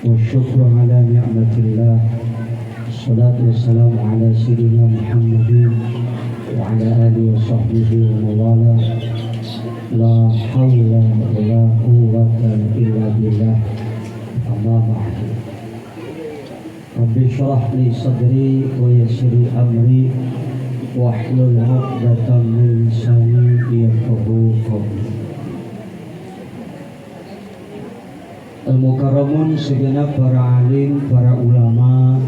والشكر على نعمة الله. الصلاة والسلام على سيدنا محمد وعلى آله وصحبه ومن والاه. لا حول ولا قوة إلا بالله. أما بعد. رب اشرح لي صدري ويسر لي أمري واحلل عقدة من لساني يفقهوا قولي. Al-Mukarramun segenap para alim, para ulama,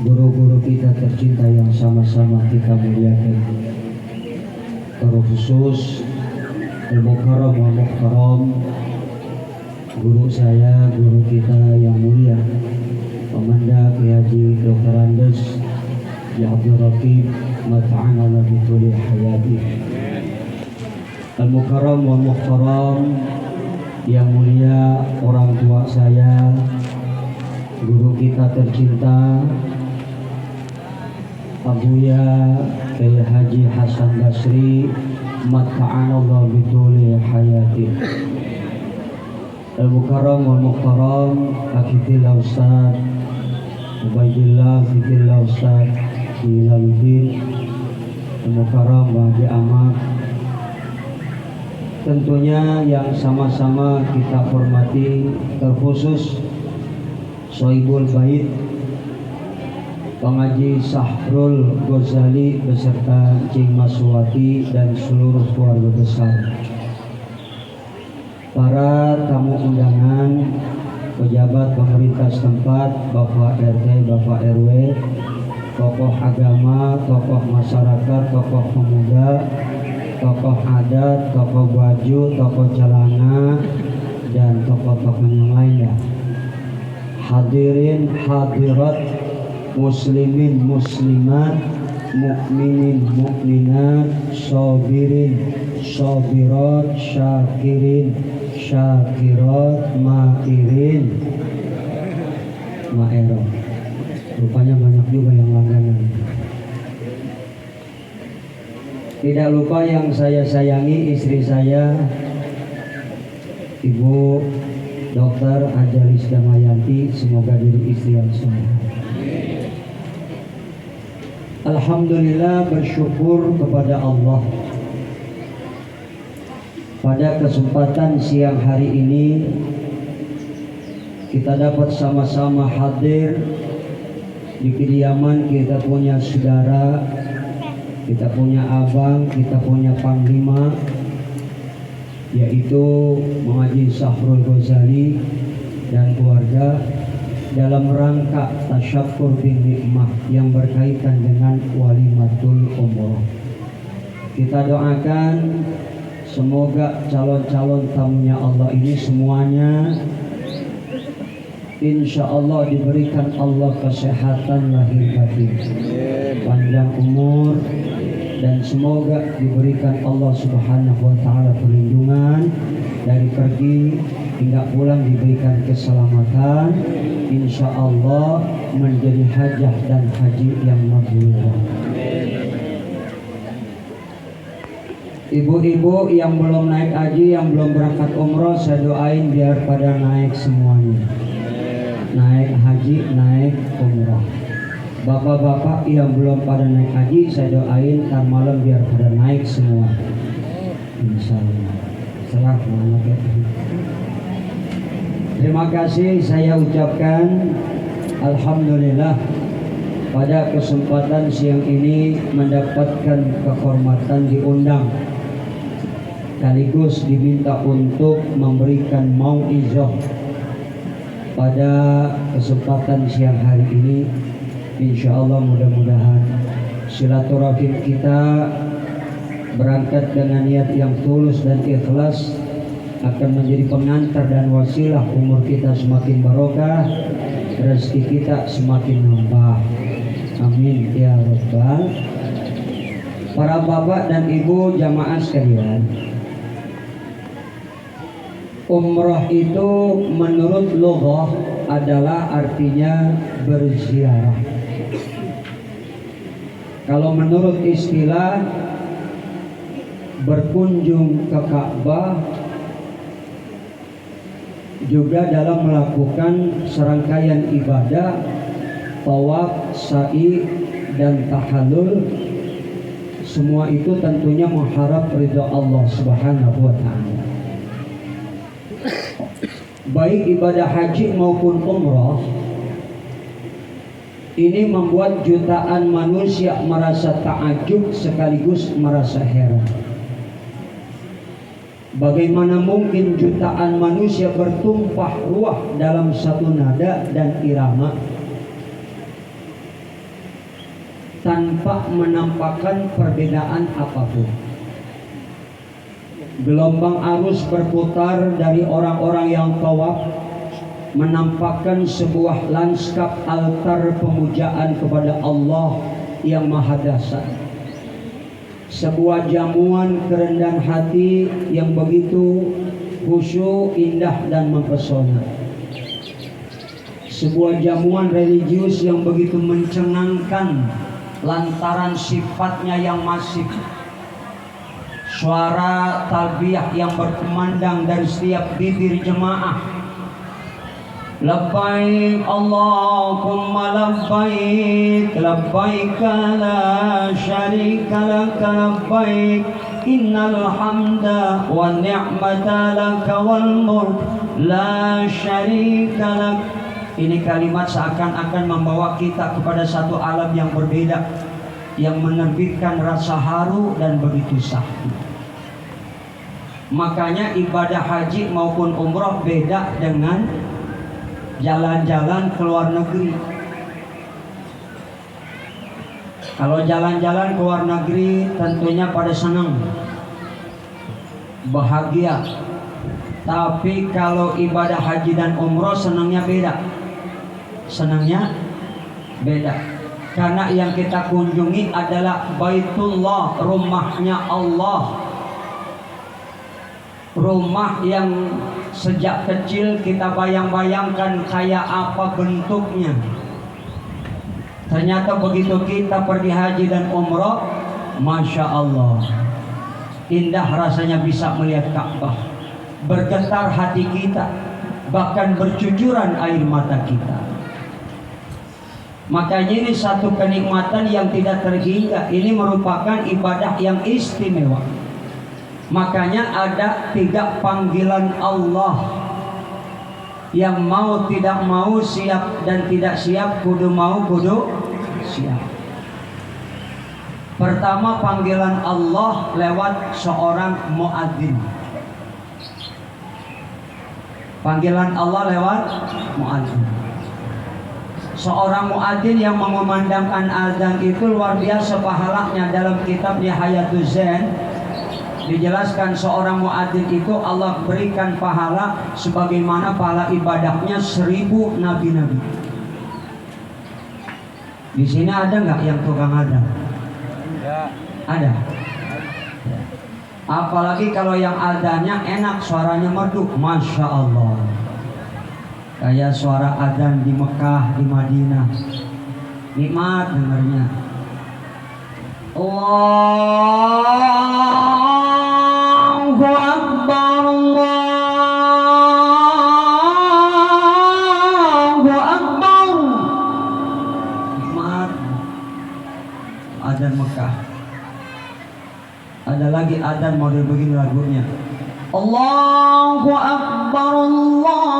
guru-guru kita tercinta yang sama-sama kita muliakan. Terkhusus Al-Mukarram wa Muhtaram, guru saya, guru kita yang mulia, Pemanda Kiai Haji Dr. Andes Ya Abdul Raqib Mata'ana Nabi Tuli Hayati. Al-Mukarram wa Muhtaram, yang mulia orang tua saya, guru kita tercinta Abuya Kiai Haji Hasan Basri Mata'anallahu bituli hayati. Al-Mukarram wal Muhtaram Hafizillah Ustaz Ubaidillah Hafizillah Ustaz Ilaluddin. Al-Mukarram bagi amat, tentunya yang sama-sama kita hormati, terkhusus Sohibul Bait Pengaji Sahrul Ghazali beserta Cing Maswati dan seluruh keluarga besar, para tamu undangan, pejabat pemerintah setempat, Bapak RT, Bapak RW, tokoh agama, tokoh masyarakat, tokoh pemuda, tokoh adat, tokoh baju, tokoh celana, dan tokoh-tokoh yang lainnya. Hadirin hadirat, muslimin muslimat, mukminin mukminat, sabirin sabirat, syakirin syakirat, mairin maerah. Rupanya banyak juga yang langganan. Tidak lupa yang saya sayangi, istri saya, Ibu Dr. Ajalis Damayanti, semoga diri istri yang soleh. Alhamdulillah, bersyukur kepada Allah. Pada kesempatan siang hari ini kita dapat sama-sama hadir di kediaman kita punya saudara, kita punya abang, kita punya panglima, yaitu Muhaji Sahrul Ghazali dan keluarga, dalam rangka tasyakkur bin nikmah yang berkaitan dengan walimatul umroh. Kita doakan semoga calon-calon tamunya Allah ini semuanya insya Allah diberikan Allah kesehatan lahir batin, panjang umur, dan semoga diberikan Allah Subhanahu wa Ta'ala perlindungan dari pergi hingga pulang, diberikan keselamatan, insya Allah menjadi hajah dan haji yang mabrur. Ibu-ibu yang belum naik haji, yang belum berangkat umroh, saya doain biar pada naik semuanya, naik haji, naik umroh. Bapak-bapak yang belum pada naik haji, saya doain ntar malam biar pada naik semua, insya Allah. Serah mana ya. Terima kasih saya ucapkan. Alhamdulillah, pada kesempatan siang ini mendapatkan kehormatan diundang, sekaligus diminta untuk memberikan mau'izah pada kesempatan siang hari ini. Insya Allah mudah-mudahan silaturahim kita berangkat dengan niat yang tulus dan ikhlas akan menjadi pengantar dan wasilah umur kita semakin barokah, rezeki kita semakin nambah. Amin ya rabbal. Para bapak dan ibu jamaah sekalian, umroh itu menurut lughah adalah artinya berziarah. Kalau menurut istilah berkunjung ke Ka'bah juga dalam melakukan serangkaian ibadah tawaf, sa'i, dan tahallul. Semua itu tentunya mengharap ridha Allah Subhanahu wa ta'ala. Baik ibadah haji maupun umrah ini membuat jutaan manusia merasa takjub sekaligus merasa heran. Bagaimana mungkin jutaan manusia bertumpah ruah dalam satu nada dan irama tanpa menampakkan perbedaan apapun. Gelombang arus berputar dari orang-orang yang tawaf menampakkan sebuah lanskap altar pemujaan kepada Allah yang Maha Dahsyat. Sebuah jamuan kerendahan hati yang begitu khusyuk, indah dan mempesona. Sebuah jamuan religius yang begitu mencengangkan lantaran sifatnya yang masif. Suara talbiyah yang berkumandang dari setiap bibir jemaah. Labbaik Allahumma labbaik, labbaik la syarika laka labbaik, innal hamda wan ni'mata laka wal mulk la syarika lak. Ini kalimat seakan-akan membawa kita kepada satu alam yang berbeda, yang menerbitkan rasa haru dan begitu sakti. Makanya ibadah haji maupun umrah beda dengan jalan-jalan ke luar negeri. Kalau jalan-jalan ke luar negeri tentunya pada senang, bahagia. Tapi kalau ibadah haji dan umrah senangnya beda. Senangnya beda. Karena yang kita kunjungi adalah Baitullah, rumahnya Allah. Rumah yang sejak kecil kita bayang-bayangkan kayak apa bentuknya. Ternyata begitu kita pergi haji dan umrah, Masya Allah, indah rasanya bisa melihat Ka'bah. Bergetar hati kita, bahkan bercucuran air mata kita. Makanya ini satu kenikmatan yang tidak terhingga. Ini merupakan ibadah yang istimewa. Makanya ada 3 panggilan Allah yang mau tidak mau, siap dan tidak siap, kudu mau kudu siap. Pertama, panggilan Allah lewat seorang muadzin. Panggilan Allah lewat muadzin. Seorang muadzin yang mengumandangkan azan itu luar biasa pahalanya. Dalam kitab Nihayatul Zen dijelaskan seorang muadzin itu Allah berikan pahala sebagaimana pahala ibadahnya 1000 nabi-nabi. Di sini ada nggak yang tukang azan? Ada. Apalagi kalau yang azannya enak, suaranya merdu, Masya Allah. Kayak suara azan di Mekah, di Madinah. Nikmat dengarnya. Allahu Akbar, Allahu Akbar. Nikmat azan Mekah. Ada lagi azan model begini lagunya. Allahu Akbar, Allahu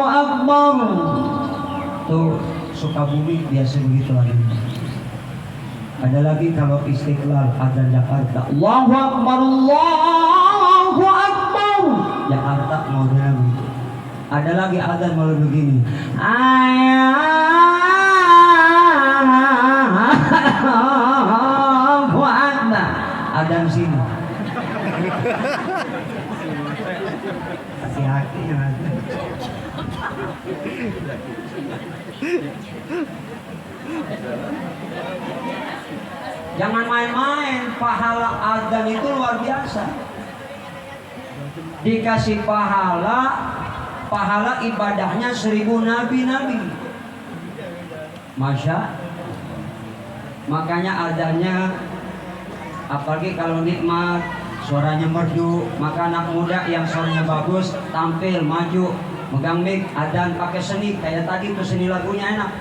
Akbar. Tuh Sukabumi biasa begitu lagi. Ada lagi kalau Istiqlal, azan Jakarta. Allahu Akbar, Allahu Akbar. Jakarta modelnya begitu. Ada lagi azan model begini. Adhan sini. Hati-hati yang ada. Jangan main-main, pahala azan itu luar biasa. Dikasih pahala ibadahnya 1000 nabi-nabi. Makanya azannya apalagi kalau nikmat, suaranya merdu, maka anak muda yang suaranya bagus tampil maju megang mic adzan pakai seni kayak tadi tuh, seni lagunya enak.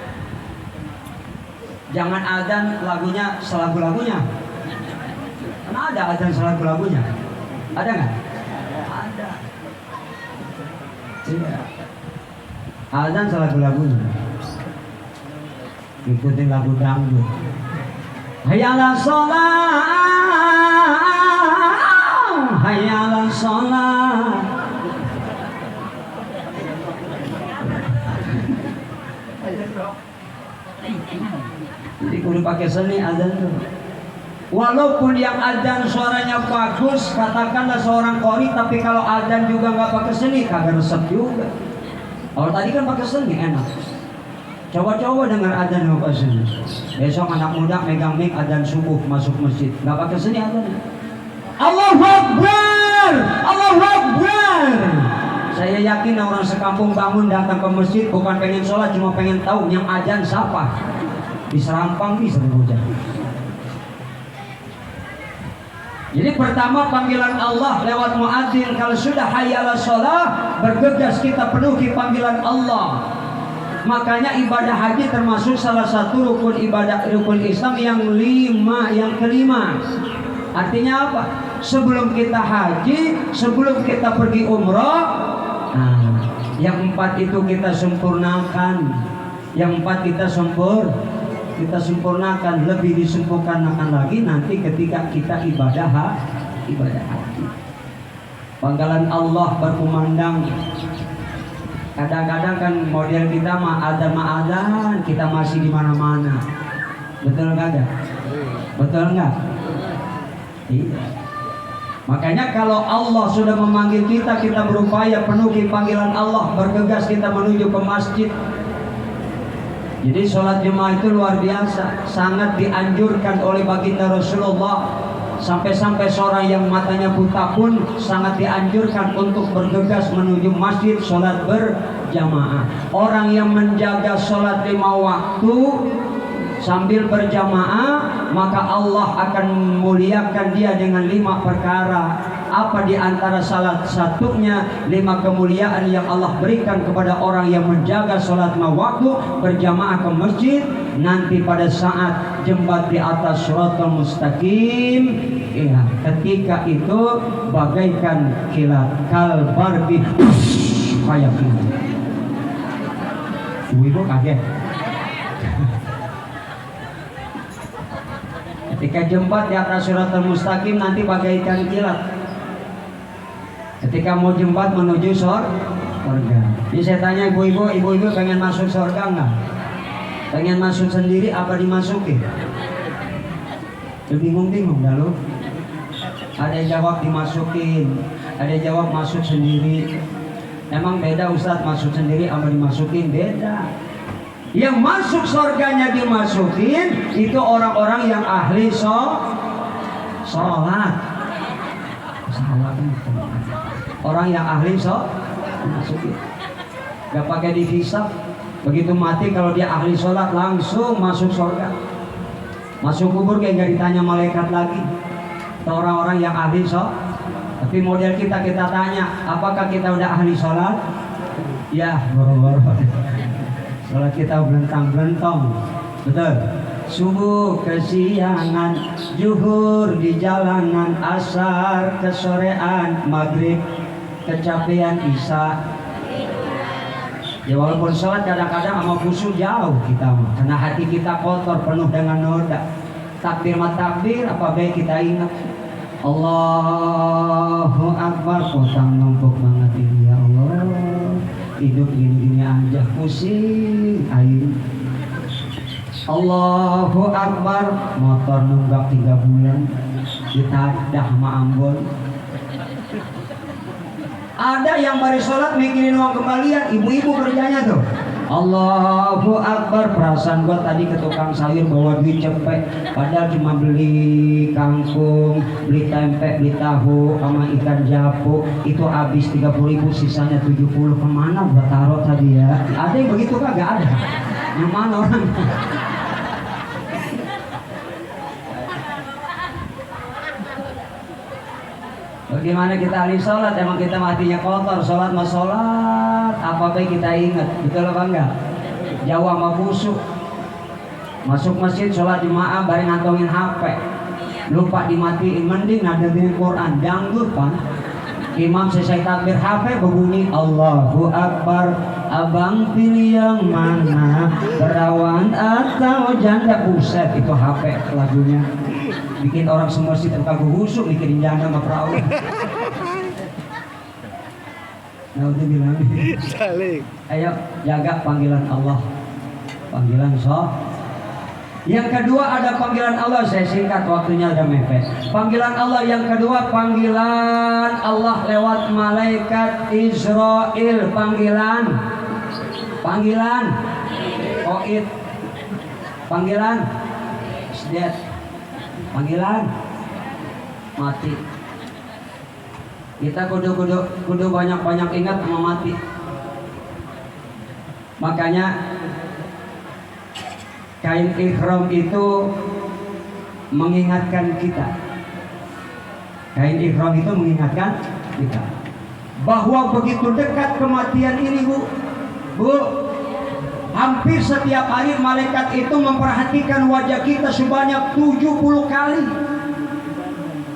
Jangan adzan lagunya selagu-lagunya. Karena ada adzan selagu-lagunya. Ada nggak? Ada. Iya. Adzan selagu-lagunya. Ikutin lagu dangdut. Hayya 'alas shalah, hayya 'alas shalah. Jadi kudu pakai seni adzan tuh. Walaupun yang adzan suaranya bagus, katakanlah seorang qori, tapi kalau adzan juga nggak pakai seni, kagak resep juga. Kalau tadi kan pakai seni enak. Coba-coba dengar adzan nggak pakai seni. Besok anak muda megang mic adzan subuh masuk masjid, nggak pakai seni adzan. Allahu Akbar, Allahu Akbar. Saya yakin orang sekampung bangun datang ke masjid bukan pengen sholat, cuma pengen tahu yang adzan siapa. Diserampang bisa hujan. Jadi pertama panggilan Allah lewat muadzin. Kalau sudah hayya 'alas shalah, bergegas kita penuhi panggilan Allah. Makanya ibadah haji termasuk salah satu rukun ibadah, rukun Islam yang kelima. Artinya apa? Sebelum kita haji, sebelum kita pergi umroh, yang 4 itu kita sempurnakan. Yang 4 kita sempurnakan, lebih disempurnakan lagi nanti ketika kita ibadah haji. Panggilan Allah berkumandang. Kadang-kadang kan model kita adzan, kita masih di mana-mana. Betul enggak? Betul enggak? Iya. Makanya kalau Allah sudah memanggil kita, kita berupaya penuhi panggilan Allah, bergegas kita menuju ke masjid. Jadi sholat jemaah itu luar biasa, sangat dianjurkan oleh baginda Rasulullah. Sampai-sampai seorang yang matanya buta pun sangat dianjurkan untuk bergegas menuju masjid sholat berjamaah. Orang yang menjaga sholat 5 waktu sambil berjamaah, maka Allah akan memuliakan dia dengan 5 perkara. Apa di antara salah satunya 5 kemuliaan yang Allah berikan kepada orang yang menjaga sholat 5 waktu berjamaah ke masjid nanti pada saat jembat di atas Shiratal Mustaqim. Ya, ketika itu bagaikan kilat kalbarbi kayak ini. Ibu kaget. Ketika jembat di atas Shiratal Mustaqim nanti bagaikan kilat. Ketika mau jembat menuju surga. Jadi saya tanya ibu-ibu pengen masuk surga enggak? Pengen masuk sendiri apa dimasukin? Bingung-bingung dah lu. Ada yang jawab dimasukin, ada yang jawab masuk sendiri. Emang beda Ustadz, masuk sendiri sama dimasukin? Beda. Yang masuk surganya dimasukin itu orang-orang yang ahli sholat. Orang yang ahli masukin. Gak pakai dihisab. Begitu mati kalau dia ahli sholat langsung masuk surga. Masuk kubur kayak gak ditanya malaikat lagi. Atau orang-orang yang ahli sholat. Tapi model kita tanya, apakah kita udah ahli sholat? Ya, boro-boro. Sholat kita belentang-belentong. Betul. Subuh kesiangan, zuhur di jalanan, asar kesorean, maghrib kecapean, isya. Ya walaupun sholat kadang-kadang sama khusyuk jauh kita mah, karena hati kita kotor penuh dengan noda. Takbir mah takbir, apa baik kita ingat Allahu Akbar, potang numpuk banget ini ya Allah. Hidup gini-gini aja pusing air. Allahu Akbar, motor nunggak 3 bulan ditadah sama Ambon. Ada yang baru sholat mikirin uang kembalian, ibu-ibu kerjanya tuh Allahu Akbar. Perasaan gua tadi ke tukang sayur bawa duit cepet, padahal cuma beli kangkung, beli tempe, beli tahu sama ikan japo. Itu habis 30.000, sisanya 70. Kemana gua taruh tadi ya? Ada yang begitu kagak? Ada. Yang mana orang? Bagaimana kita ahli sholat, emang kita hatinya kotor, sholat mah sholat, apa baik kita ingat, betul apa enggak? Jauh sama busuk. Masuk masjid sholat jemaah, bareng ngantongin HP, lupa dimatiin, mending naderin Quran, dangdut kan? Imam selesai takbir HP berbunyi Allahu Akbar, abang pilih yang mana, perawan atau janda? Buset, itu HP lagunya. Bikin orang semua sih kagak husuk mikirin janda sama perawan. Nah udah bilang, ayo jaga panggilan Allah, panggilan Yang kedua ada panggilan Allah, saya singkat waktunya udah mepet. Panggilan Allah yang kedua, panggilan Allah lewat malaikat Israel. Panggilan Oid, panggilan Death, panggilan mati. Kita kudu banyak-banyak ingat sama mati. Makanya kain ihram itu mengingatkan kita. Kain ihram itu mengingatkan kita bahwa begitu dekat kematian ini, Bu. Hampir setiap hari malaikat itu memperhatikan wajah kita sebanyak 70 kali.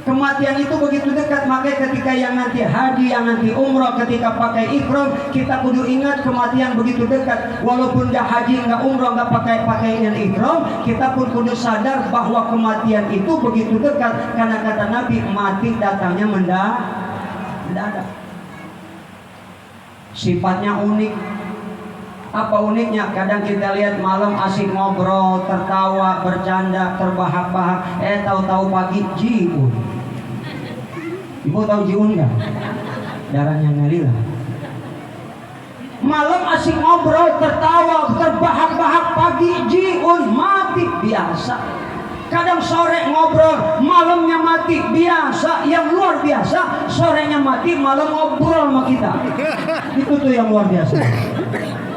Kematian itu begitu dekat, makanya ketika yang nanti haji, yang nanti umrah, ketika pakai ihram, kita kudu ingat kematian begitu dekat. Walaupun nggak haji, nggak umrah, nggak pakaian ihram, kita pun kudu sadar bahwa kematian itu begitu dekat. Karena kata Nabi, mati datangnya mendadak. Sifatnya unik. Apa uniknya? Kadang kita lihat malam asik ngobrol, tertawa, bercanda, terbahak-bahak, tahu-tahu pagi jiun. Ibu tahu jiun nggak? Darahnya Nalila. Malam asik ngobrol, tertawa, terbahak-bahak, pagi jiun, mati biasa. Kadang sore ngobrol, malamnya mati biasa. Yang luar biasa, sorenya mati, malam ngobrol sama kita. Itu tuh yang luar biasa.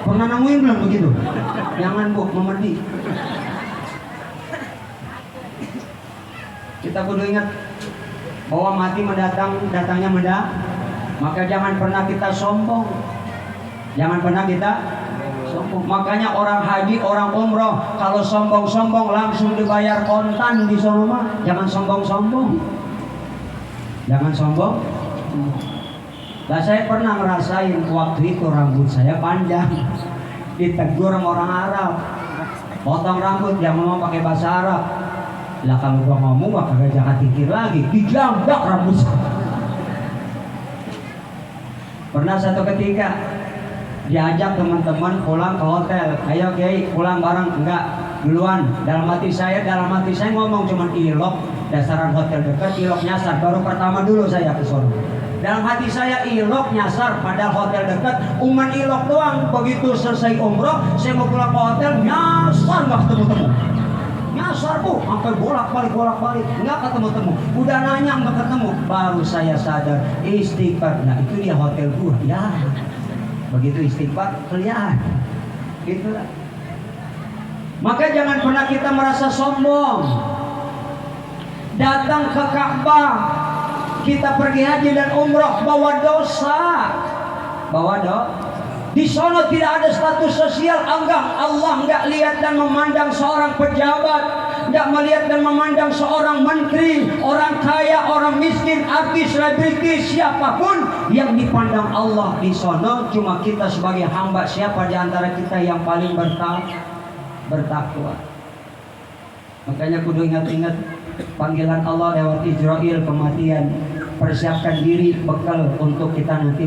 Pernah nemuin belum begitu? Jangan Bu, memedi. Kita kudu ingat bahwa mati datangnya mendadak. Maka jangan pernah kita sombong. Jangan pernah kita sombong. Makanya orang haji, orang umroh, kalau sombong-sombong langsung dibayar kontan di sono mah. Jangan sombong-sombong. Jangan sombong. Nah, saya pernah ngerasain waktu itu rambut saya panjang, ditegur sama orang Arab, potong rambut, jangan ngomong pakai bahasa Arab. Lah kalau gua ngomong mah kagak jangan tikir lagi, dijambak rambut saya. Pernah satu ketika diajak teman-teman pulang ke hotel, ayo Kiai pulang bareng, enggak duluan. Dalam hati saya ngomong cuman ilok, dasaran hotel dekat, ilok nyasar, baru pertama dulu saya ke sono. Dalam hati saya ilok nyasar, padahal hotel dekat, uman ilok doang. Begitu selesai umroh, saya mau pulang ke hotel, nyasar nggak ketemu-temu. Nyasar Bu, sampai bolak-balik, nggak ketemu-temu. Udah nanya nggak ketemu, baru saya sadar istighfar. Nah itu dia hotel gua, ya. Begitu istighfar, kelihatan. Itulah. Maka jangan pernah kita merasa sombong. Datang ke Ka'bah, kita pergi haji dan umrah bawa dosa, di sana tidak ada status sosial. Allah nggak lihat dan memandang seorang pejabat, nggak melihat dan memandang seorang menteri, orang kaya, orang miskin, artis, selebritis, siapapun. Yang dipandang Allah di sana cuma kita sebagai hamba. Siapa di antara kita yang paling bertakwa? Makanya kudu ingat-ingat panggilan Allah lewat Israel, kematian. Persiapkan diri, bekal untuk kita nanti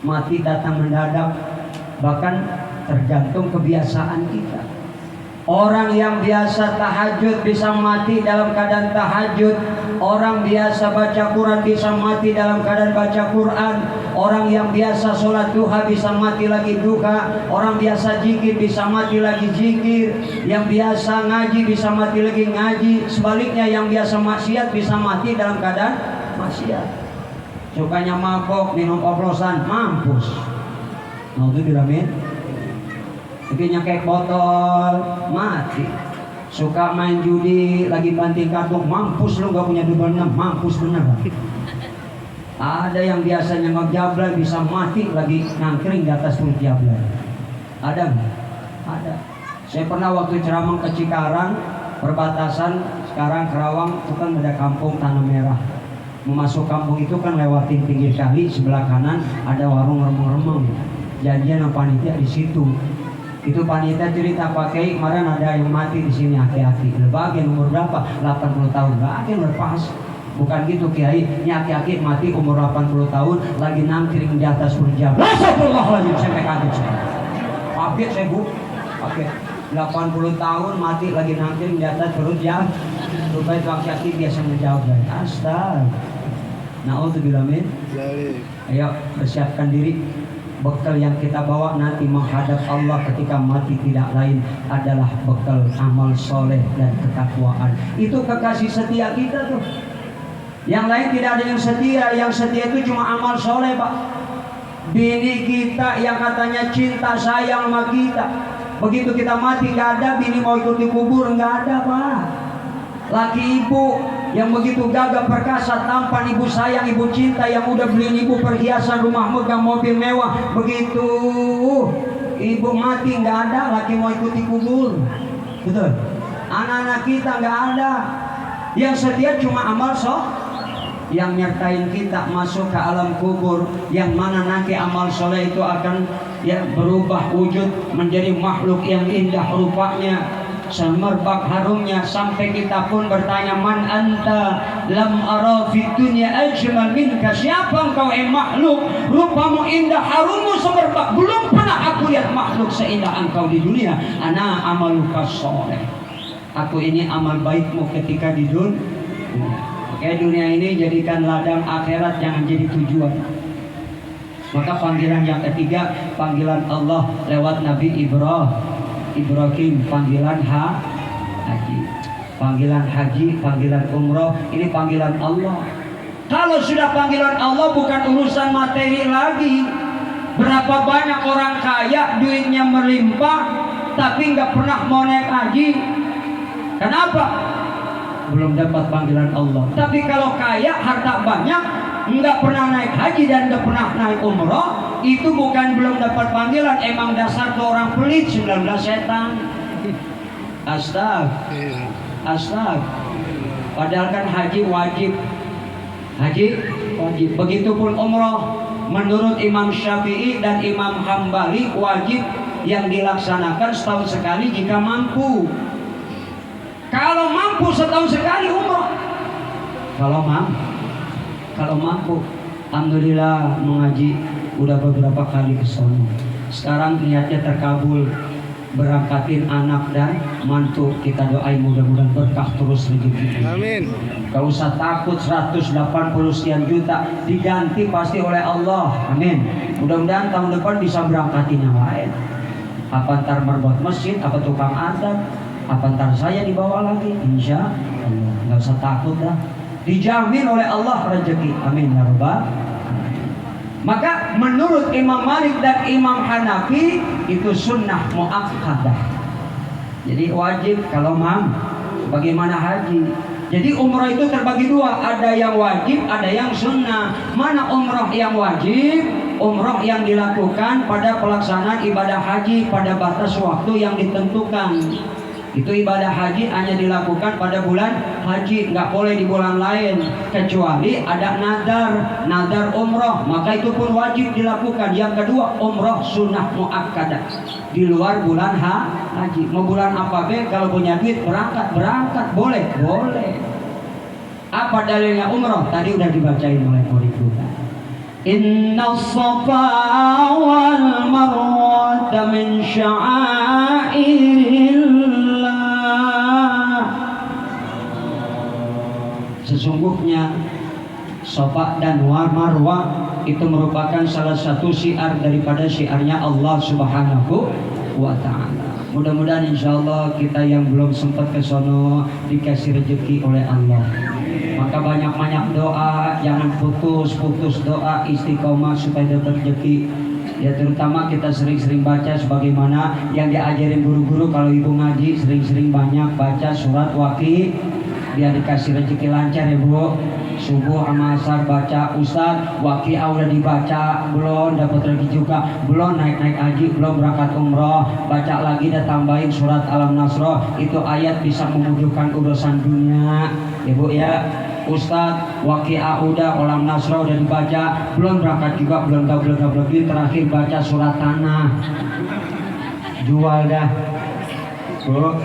mati datang mendadak. Bahkan tergantung kebiasaan kita. Orang yang biasa tahajud bisa mati dalam keadaan tahajud. Orang biasa baca Quran bisa mati dalam keadaan baca Quran. Orang yang biasa sholat duha bisa mati lagi duha. Orang biasa zikir bisa mati lagi zikir. Yang biasa ngaji bisa mati lagi ngaji. Sebaliknya yang biasa maksiat bisa mati dalam keadaan maksiat. Sukanya mabok, minum oplosan, mampus. Mau itu diramin? Bikin nyekek botol, mati. suka main judi, lagi banting kartu, mampus lu gak punya double 6, mampus bener. Ada yang biasanya ngejablay bisa mati lagi nangkring di atas perut jablay. Ada nggak? Ada. Saya pernah waktu ceramah ke Cikarang, perbatasan sekarang Kerawang itu kan ada kampung Tanah Merah. Masuk kampung itu kan lewatin pinggir kali, sebelah kanan ada warung remeng-remeng. Janjian sama panitia di situ. Itu panitia cerita pakai kemarin ada yang mati di sini aki-aki. Bagian umur berapa? 80 tahun. Bagian lepas. Bukan gitu Kiai. Ini aki-aki mati umur 80 tahun lagi nangkring di atas perjam. Astagfirullahaladzim, sampai kaget saya. Kaget saya Bu. Oke. 80 tahun mati lagi nangkring di atas perjam. Rupanya itu aki-aki biasa menjawab. Astaga. Na'udzubillah min. Ayo persiapkan diri. Bekal yang kita bawa nanti menghadap Allah ketika mati tidak lain adalah bekal amal soleh dan ketakwaan. Itu kekasih setia kita tuh. Yang lain tidak ada yang setia. Yang setia itu cuma amal soleh Pak. Bini kita yang katanya cinta sayang sama kita, begitu kita mati gak ada. Bini mau ikut dikubur gak ada Pak. Laki ibu yang begitu gagah perkasa, tampan, ibu sayang, ibu cinta, yang udah beliin ibu perhiasan, rumah megah, mobil mewah, begitu ibu mati nggak ada, laki mau ikut dikubur. Betul. Anak-anak kita nggak ada. Yang setia cuma amal yang nyertain kita masuk ke alam kubur, yang mana nanti amal soleh itu akan berubah wujud menjadi makhluk yang indah rupanya, semerbak harumnya, sampai kita pun bertanya, man anta lam ara fid dunya ajmal minka, siapa engkau makhluk rupamu indah, harummu semerbak, belum pernah aku lihat makhluk seindah engkau di dunia. Ana amaluka soleh, aku ini amal baikmu ketika di dunia. Oke, dunia ini jadikan ladang, akhirat jangan jadi tujuan. Maka panggilan yang ketiga, panggilan Allah lewat Nabi Ibrahim, panggilan haji, panggilan haji, panggilan umroh, ini panggilan Allah. Kalau sudah panggilan Allah bukan urusan materi lagi. Berapa banyak orang kaya duitnya melimpah tapi nggak pernah mau naik haji. Kenapa? Belum dapat panggilan Allah. Tapi kalau kaya harta banyak nggak pernah naik haji dan nggak pernah naik umroh, itu bukan belum dapat panggilan, emang dasar tuh orang pelit, 19 setan. Astag. Padahal kan haji wajib. Begitupun umroh. Menurut Imam Syafi'i dan Imam Hambali wajib yang dilaksanakan setahun sekali jika mampu. Kalau mampu setahun sekali umroh. Kalau mampu, alhamdulillah mengaji udah beberapa kali ke sana. Sekarang niatnya terkabul, berangkatin anak dan mantu. Kita doain mudah-mudahan berkah terus rezeki. Amin. Gak usah takut, 180 sekian juta diganti pasti oleh Allah. Amin. Mudah-mudahan tahun depan bisa berangkatin yang lain. Apa ntar merbuat masjid, apa tukang adab, apa ntar saya dibawa lagi, insya Allah. Gak usah takut dah, dijamin oleh Allah rezeki. Amin ya rabbal. Maka menurut Imam Malik dan Imam Hanafi itu sunnah muakkadah. Jadi wajib kalau bagaimana haji. Jadi umrah itu terbagi dua, ada yang wajib, ada yang sunnah. Mana umrah yang wajib? Umrah yang dilakukan pada pelaksanaan ibadah haji pada batas waktu yang ditentukan. Itu ibadah haji hanya dilakukan pada bulan haji, nggak boleh di bulan lain, kecuali ada nadar umroh, maka itu pun wajib dilakukan. Yang kedua, umroh sunnah muakkadah di luar bulan haji. Mau bulan apa be, kalau punya duit berangkat boleh. Apa dalilnya umroh? Tadi udah dibacain oleh Qur'an. Inna safa wal marwa min sya'airillah. Sesungguhnya Safa dan Marwah itu merupakan salah satu syiar daripada syiarnya Allah Subhanahu wa ta'ala. Mudah-mudahan insyaallah kita yang belum sempat ke sono dikasih rezeki oleh Allah. Maka banyak-banyak doa, jangan putus doa, istiqomah supaya dapat rezeki. Ya terutama kita sering-sering baca sebagaimana yang diajarin guru-guru. Kalau ibu ngaji sering-sering banyak baca surat Waqi, biar dikasih rezeki lancar ya bu. Subuh sama asar baca. Ustaz, Waqi udah dibaca belum? Dapat rezeki juga belum? Naik-naik haji belum? Berangkat umroh baca lagi dan tambahin surat Alam Nasroh. Itu ayat bisa memudahkan urusan dunia ya bu ya. Ustaz, Waqi'ah udah, Alam Nasroh udah dibaca belum? Berangkat juga belum tahu terakhir baca surat Tanah. Jual dah bu,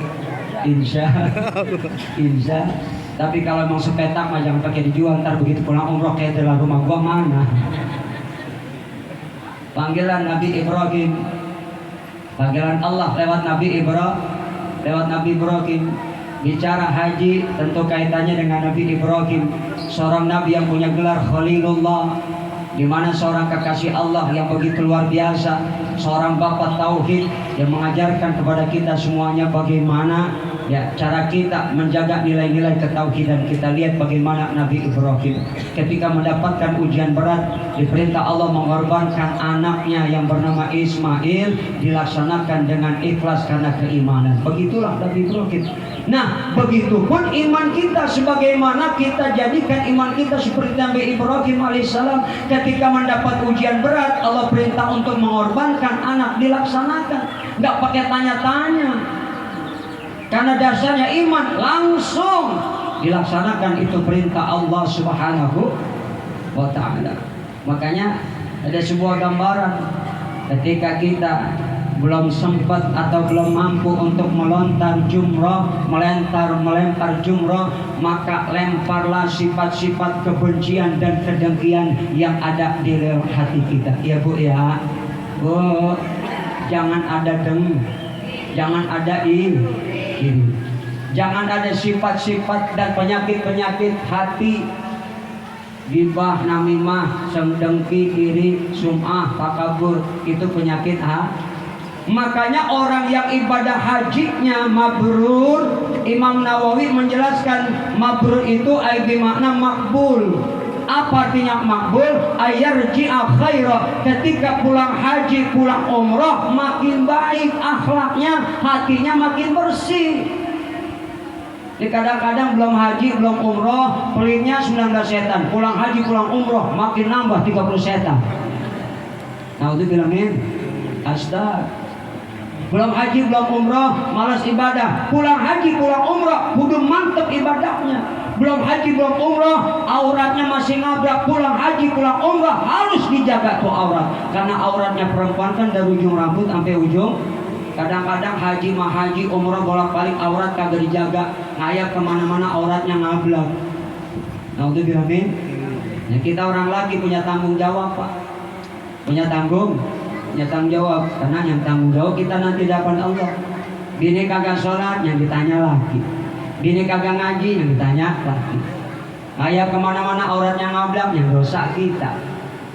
insya. Tapi kalau mau sepetak mah jangan pakai dijual, ntar begitu pulang umroh kayak dalam rumah gua mana. Panggilan Nabi Ibrahim, panggilan Allah lewat Nabi Ibrahim. Bicara haji tentu kaitannya dengan Nabi Ibrahim, seorang nabi yang punya gelar Khalilullah, di mana seorang kekasih Allah yang begitu luar biasa, seorang bapak tauhid yang mengajarkan kepada kita semuanya bagaimana ya cara kita menjaga nilai-nilai ketauhidan. Kita lihat bagaimana Nabi Ibrahim ketika mendapatkan ujian berat, diperintah Allah mengorbankan anaknya yang bernama Ismail, dilaksanakan dengan ikhlas karena keimanan. Begitulah Nabi Ibrahim. Nah, begitupun iman kita, sebagaimana kita jadikan iman kita seperti Nabi Ibrahim alaihissalam. Ketika mendapat ujian berat, Allah perintah untuk mengorbankan anak, dilaksanakan, nggak pakai tanya-tanya. Karena dasarnya iman, langsung dilaksanakan. Itu perintah Allah Subhanahu wa ta'ala. Makanya ada sebuah gambaran ketika kita belum sempat atau belum mampu untuk melempar jumroh, maka lemparlah sifat-sifat kebencian dan kedengkian yang ada di dalam hati kita. Ya bu ya, bu, jangan ada jangan ada ini, jangan ada sifat-sifat dan penyakit-penyakit hati. Gibah, namimah, sengdengki, iri, sum'ah, takabur, itu penyakit Makanya orang yang ibadah hajinya mabrur, Imam Nawawi menjelaskan mabrur itu bermakna makbul. Apa artinya makbul? Ayarji'a khaira, ketika pulang haji, pulang umrah makin baik akhlaknya, hatinya makin bersih. Jadi kadang-kadang belum haji, belum umrah, pelitnya 19 setan. Pulang haji, pulang umrah makin nambah 30 setan. Nah itu bilangin astaga. Belum haji, belum umrah, malas ibadah. Pulang haji, pulang umrah, kudu mantep ibadahnya. Belum haji, belum umrah, auratnya masih ngabrak. Pulang haji, pulang umrah, harus dijaga tuh aurat. Karena auratnya perempuan kan dari ujung rambut sampai ujung. Kadang-kadang haji mah haji, umrah bolak-balik aurat kagak dijaga. Ngayap kemana-mana auratnya ngablak. Nah itu bilangin. Ya, kita orang laki punya tanggung jawab pak. Punya tanggung jawab, karena yang tanggung jawab kita nanti dapat Allah. Bini kagak sholat yang ditanya lagi, bini kagak ngaji yang ditanya lagi. Ayah kemana-mana auratnya ngablak yang dosa kita.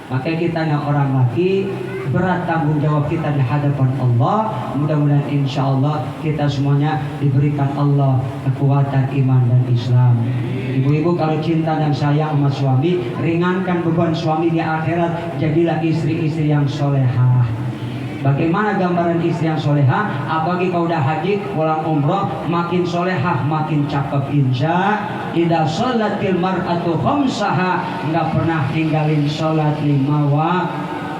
Makanya kita yang orang laki berat tanggung jawab kita di hadapan Allah. Mudah-mudahan insya Allah kita semuanya diberikan Allah kekuatan iman dan Islam. Ibu-ibu kalau cinta dan sayang sama suami, ringankan beban suami di akhirat. Jadilah istri-istri yang solehah. Bagaimana gambaran istri yang solehah? Apalagi kalau udah haji, pulang umroh, makin solehah, makin cakep. Insya idza sholatil mar'atu khamsaha, nggak pernah tinggalin sholat 5 waktu.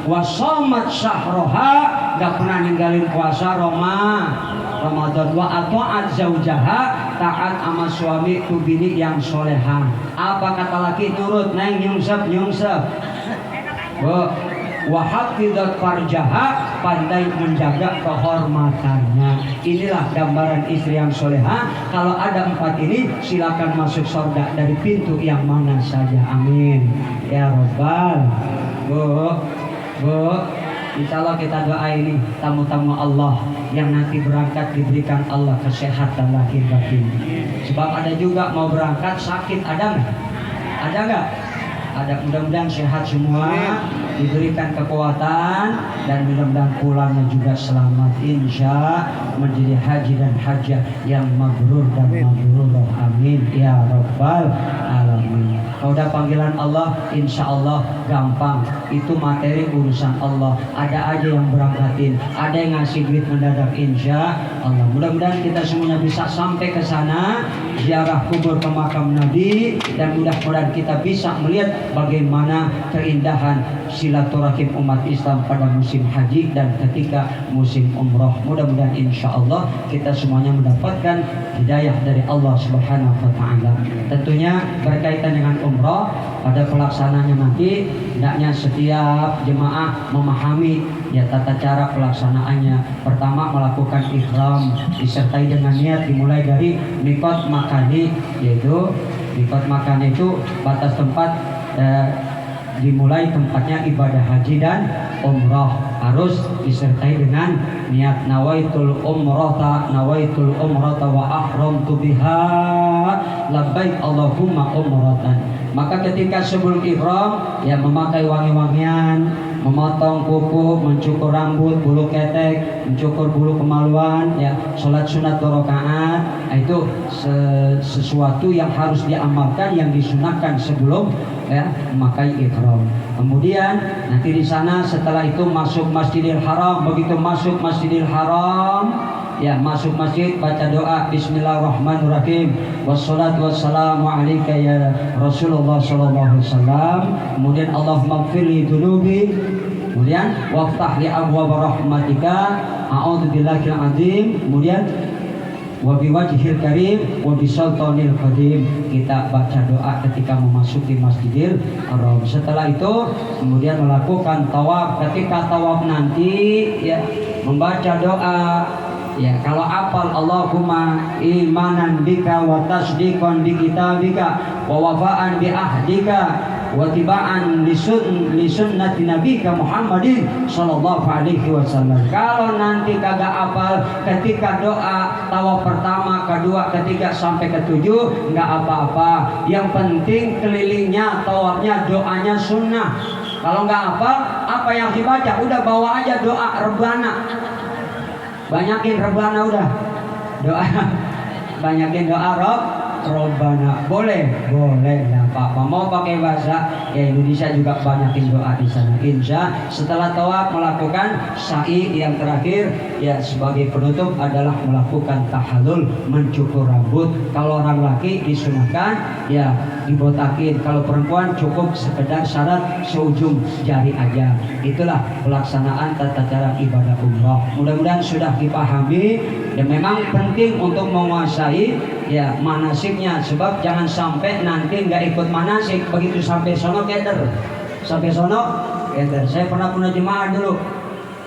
Wa shamat syahroha, nggak pernah ninggalin puasa Ramadan. Wa ata'at zaujaha, taat sama suami tu bini yang solehah. Apa kata laki? Turut neng nyungsep. Wa hafidzat farjaha, pandai menjaga kehormatannya. Inilah gambaran istri yang solehah. Kalau ada 4 ini, silakan masuk surga dari pintu yang mana saja. Amin ya Rabbal. Bu, insya Allah kita doa ini tamu-tamu Allah yang nanti berangkat diberikan Allah kesehatan lahir batin. Sebab ada juga mau berangkat sakit, ada nggak? Ada nggak? Ada, mudah-mudahan sehat semua. diberikan kekuatan, dan mudah-mudahan pulangnya juga selamat insya menjadi haji dan hajjah yang mabrur dan mabrurah. Amin ya rabbal alamin. Kalau udah panggilan Allah, insya Allah gampang. Itu materi urusan Allah. Ada aja yang berangkatin, ada yang ngasih duit mendadak insya Allah. Mudah-mudahan kita semuanya bisa sampai ke sana, ziarah kubur ke makam Nabi, dan mudah-mudahan kita bisa melihat bagaimana keindahan silaturahim umat Islam pada musim haji dan ketika musim umroh. Mudah-mudahan insya Allah kita semuanya mendapatkan hidayah dari Allah Subhanahu wa Ta'ala. Tentunya berkaitan dengan umroh, pada pelaksananya nanti hendaknya setiap jemaah memahami ya tata cara pelaksanaannya. Pertama, melakukan ihram disertai dengan niat, dimulai dari mikot makani, yaitu mikot makani itu batas tempat, dimulai tempatnya ibadah haji dan umrah, harus disertai dengan niat nawaitul umrata wa ahramtu biha labbaik Allahumma umratan. Maka ketika sebelum ihram ya memakai wangi-wangian, memotong kuku, mencukur rambut, bulu ketek, mencukur bulu kemaluan, ya sholat sunat 2 rakaat, itu sesuatu yang harus diamalkan, yang disunahkan sebelum ya memakai ihram. Kemudian nanti di sana setelah itu masuk Masjidil Haram. Begitu masuk Masjidil Haram, ya masuk masjid, baca doa Bismillahirrahmanirrahim, wassalatu wassalamu alaika ya Rasulullah sallallahu alaihi wasallam. Kemudian Allahumma ighfirli dzunubi, kemudian waftah li abwaab rahmatika, a'udzubillahil azim, kemudian wa biwajhil karim wa bisultanil qadim. Kita baca doa ketika memasuki Masjidil Haram. Setelah itu kemudian melakukan tawaf. Ketika tawaf nanti ya membaca doa. Ya, kalau apal Allahumma imanan bika wa tasdiqan bi kitabika wa wafa'an bi ahdika wa tiba'an li sunnati nabika Muhammadin sallallahu alaihi wasallam. Kalau nanti kagak apal ketika doa tawaf pertama, kedua, ketiga sampai ketujuh, enggak apa-apa. Yang penting kelilingnya, tawafnya, doanya sunnah. Kalau enggak apal, apa yang dibaca udah bawa aja doa rebana. Banyakin rebana udah doa, banyakin doa Robbana. Boleh ya Pak. Mau pakai bahasa ya Indonesia juga banyakin doa di sana. Insya setelah tawaf melakukan sa'i yang terakhir ya sebagai penutup adalah melakukan tahallul, mencukur rambut. Kalau orang laki disunahkan ya dibotakin. Kalau perempuan cukup sekedar syarat seujung jari aja. Itulah pelaksanaan tata cara ibadah umrah. Mudah-mudahan sudah dipahami. Dan memang penting untuk menguasai ya manasiknya, sebab jangan sampai nanti nggak ikut manasik, begitu sampai sono keder. Saya pernah punya jemaah dulu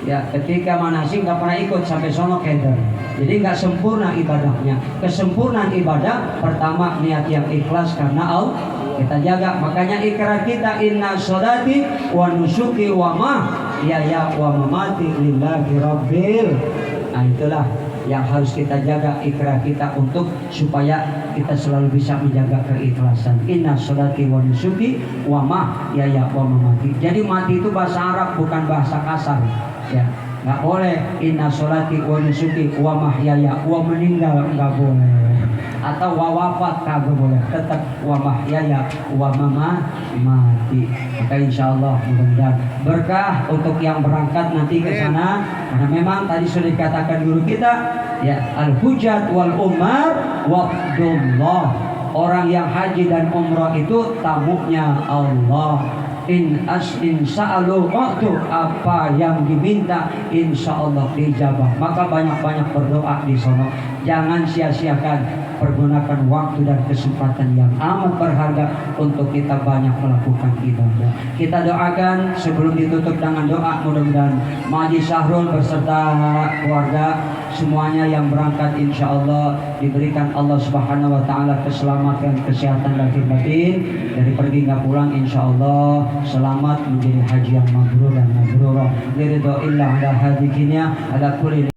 ya, ketika manasik nggak pernah ikut, sampai sono keder. Jadi nggak sempurna ibadahnya. Kesempurnaan ibadah pertama niat yang ikhlas karena Allah kita jaga. Makanya ikrar kita inna sholati wa nusuki wa mahyaya wa mamati lillahi rabbil. Nah itulah yang harus kita jaga, ikrar kita untuk supaya kita selalu bisa menjaga keikhlasan. Inna sholati wa nusuki wa mahyaya wa mamati. Jadi mati itu bahasa Arab, bukan bahasa kasar ya. Nggak boleh inna sholati wa nusuki wa mahyaya, wa meninggal nggak boleh, atau wa wafat kagak boleh, tetap wa mahyaya wa mamati. Maka insyaallah mudah-mudahan berkah untuk yang berangkat nanti ke sana, karena memang tadi sudah dikatakan guru kita ya, al-hujjat wal umar waqdullah. Orang yang haji dan umrah itu tamunya Allah. In sa'alu waktu, apa yang diminta insya Allah dijabah. Maka banyak-banyak berdoa di sana. Jangan sia-siakan, pergunakan waktu dan kesempatan yang amat berharga untuk kita banyak melakukan ibadah. Kita doakan sebelum ditutup dengan doa, mudah-mudahan Maji Syahrul beserta keluarga semuanya yang berangkat insya Allah diberikan Allah Subhanahu wa Ta'ala keselamatan, kesehatan lahir batin, dari pergi nggak pulang insya Allah selamat menjadi haji yang mabrur dan mabrurah. Liridho illa ala hadikinya ala kulli